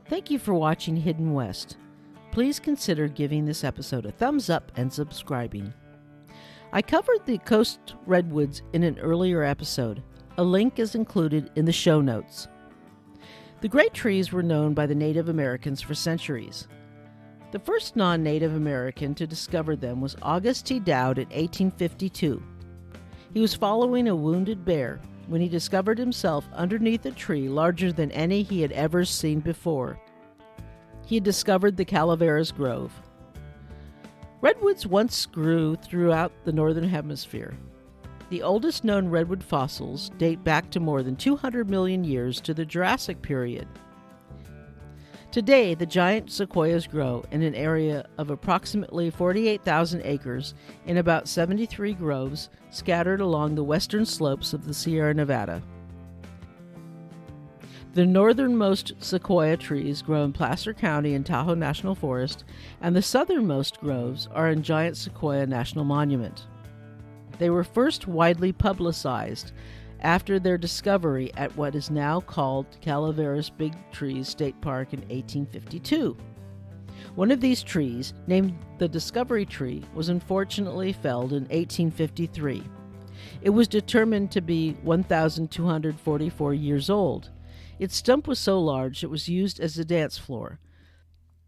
Thank you for watching Hidden West. Please consider giving this episode a thumbs up and subscribing. I covered the Coast Redwoods in an earlier episode. A link is included in the show notes. The great trees were known by the Native Americans for centuries. The first non-Native American to discover them was August T. Dowd in 1852. He was following a wounded bear when he discovered himself underneath a tree larger than any he had ever seen before. He had discovered the Calaveras Grove. Redwoods once grew throughout the northern hemisphere. The oldest known redwood fossils date back to more than 200 million years to the Jurassic period. Today, the giant sequoias grow in an area of approximately 48,000 acres in about 73 groves scattered along the western slopes of the Sierra Nevada. The northernmost sequoia trees grow in Placer County in Tahoe National Forest, and the southernmost groves are in Giant Sequoia National Monument. They were first widely publicized after their discovery at what is now called Calaveras Big Trees State Park in 1852. One of these trees, named the Discovery Tree, was unfortunately felled in 1853. It was determined to be 1,244 years old. Its stump was so large it was used as a dance floor.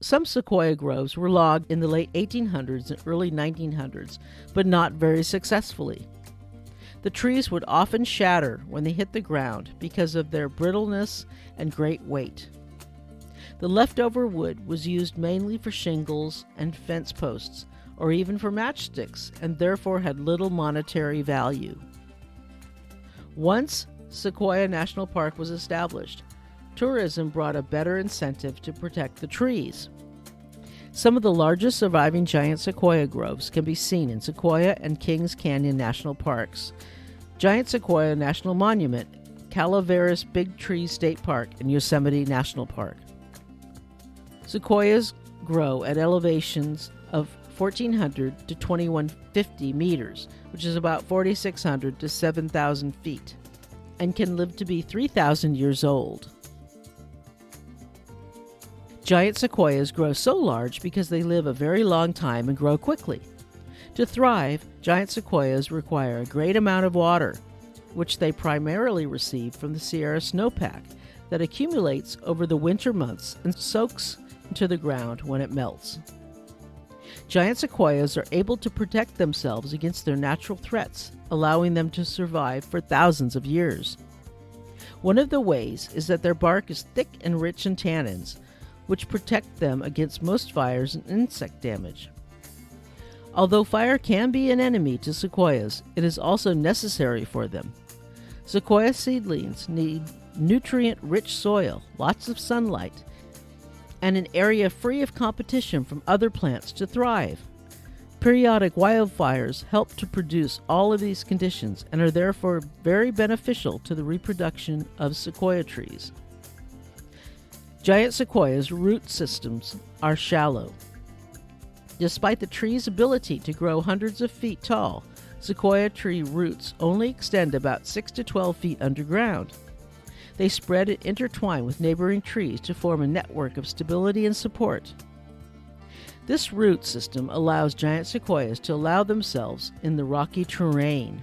Some sequoia groves were logged in the late 1800s and early 1900s, but not very successfully. The trees would often shatter when they hit the ground because of their brittleness and great weight. The leftover wood was used mainly for shingles and fence posts, or even for matchsticks, and therefore had little monetary value. Once Sequoia National Park was established, tourism brought a better incentive to protect the trees. Some of the largest surviving giant sequoia groves can be seen in Sequoia and Kings Canyon National Parks, Giant Sequoia National Monument, Calaveras Big Trees State Park, and Yosemite National Park. Sequoias grow at elevations of 1,400 to 2,150 meters, which is about 4,600 to 7,000 feet, and can live to be 3,000 years old. Giant sequoias grow so large because they live a very long time and grow quickly. To thrive, giant sequoias require a great amount of water, which they primarily receive from the Sierra snowpack that accumulates over the winter months and soaks into the ground when it melts. Giant sequoias are able to protect themselves against their natural threats, allowing them to survive for thousands of years. One of the ways is that their bark is thick and rich in tannins, which protect them against most fires and insect damage. Although fire can be an enemy to sequoias, it is also necessary for them. Sequoia seedlings need nutrient-rich soil, lots of sunlight, and an area free of competition from other plants to thrive. Periodic wildfires help to produce all of these conditions and are therefore very beneficial to the reproduction of sequoia trees. Giant sequoias' root systems are shallow. Despite the tree's ability to grow hundreds of feet tall, sequoia tree roots only extend about 6 to 12 feet underground. They spread and intertwine with neighboring trees to form a network of stability and support. This root system allows giant sequoias to allow themselves in the rocky terrain.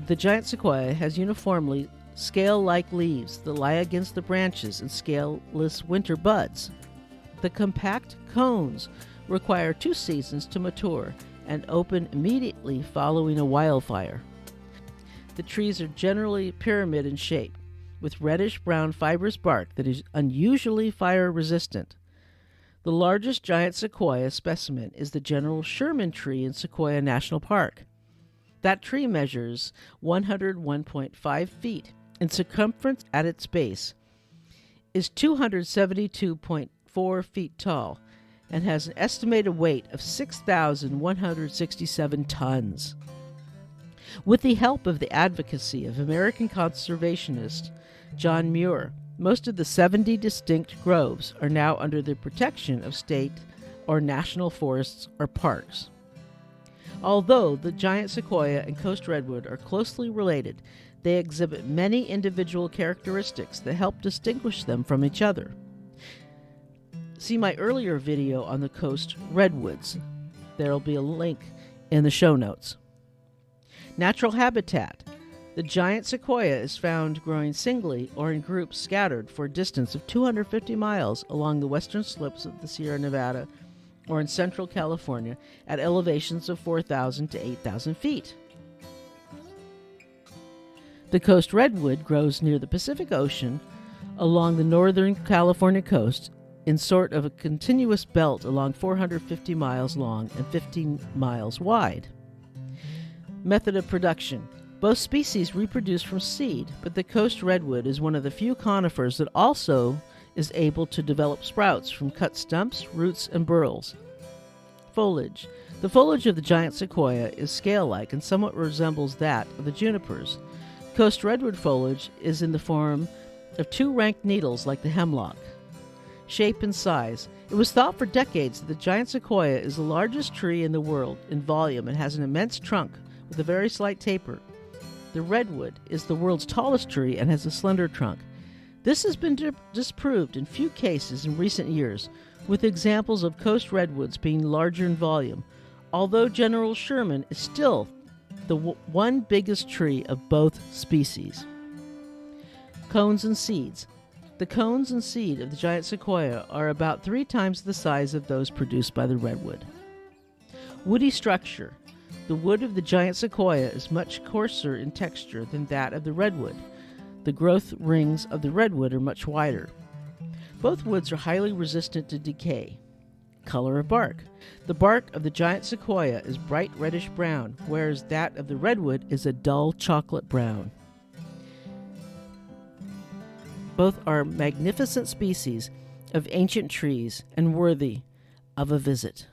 The giant sequoia has uniformly scale-like leaves that lie against the branches and scaleless winter buds. The compact cones require 2 seasons to mature and open immediately following a wildfire. The trees are generally pyramid in shape, with reddish-brown fibrous bark that is unusually fire-resistant. The largest giant sequoia specimen is the General Sherman tree in Sequoia National Park. That tree measures 101.5 feet in circumference at its base, is 272.4 feet tall, and has an estimated weight of 6,167 tons. With the help of the advocacy of American conservationist John Muir, most of the 70 distinct groves are now under the protection of state or national forests or parks. Although the giant sequoia and coast redwood are closely related, they exhibit many individual characteristics that help distinguish them from each other. See my earlier video on the Coast Redwoods. There'll be a link in the show notes. Natural habitat. The giant sequoia is found growing singly or in groups scattered for a distance of 250 miles along the western slopes of the Sierra Nevada or in central California at elevations of 4,000 to 8,000 feet. The Coast Redwood grows near the Pacific Ocean along the northern California coast in sort of a continuous belt along 450 miles long and 15 miles wide. Method of production. Both species reproduce from seed, but the Coast Redwood is one of the few conifers that also is able to develop sprouts from cut stumps, roots, and burls. Foliage. The foliage of the giant sequoia is scale-like and somewhat resembles that of the junipers. Coast Redwood foliage is in the form of two ranked needles like the hemlock. Shape and size. It was thought for decades that the giant sequoia is the largest tree in the world in volume and has an immense trunk with a very slight taper. The redwood is the world's tallest tree and has a slender trunk. This has been disproved in few cases in recent years, with examples of coast redwoods being larger in volume, although General Sherman is still the one biggest tree of both species. Cones and seeds. The cones and seed of the giant sequoia are about 3 times the size of those produced by the redwood. Woody structure. The wood of the giant sequoia is much coarser in texture than that of the redwood. The growth rings of the redwood are much wider. Both woods are highly resistant to decay. Color of bark. The bark of the giant sequoia is bright reddish brown, whereas that of the redwood is a dull chocolate brown. Both are magnificent species of ancient trees and worthy of a visit.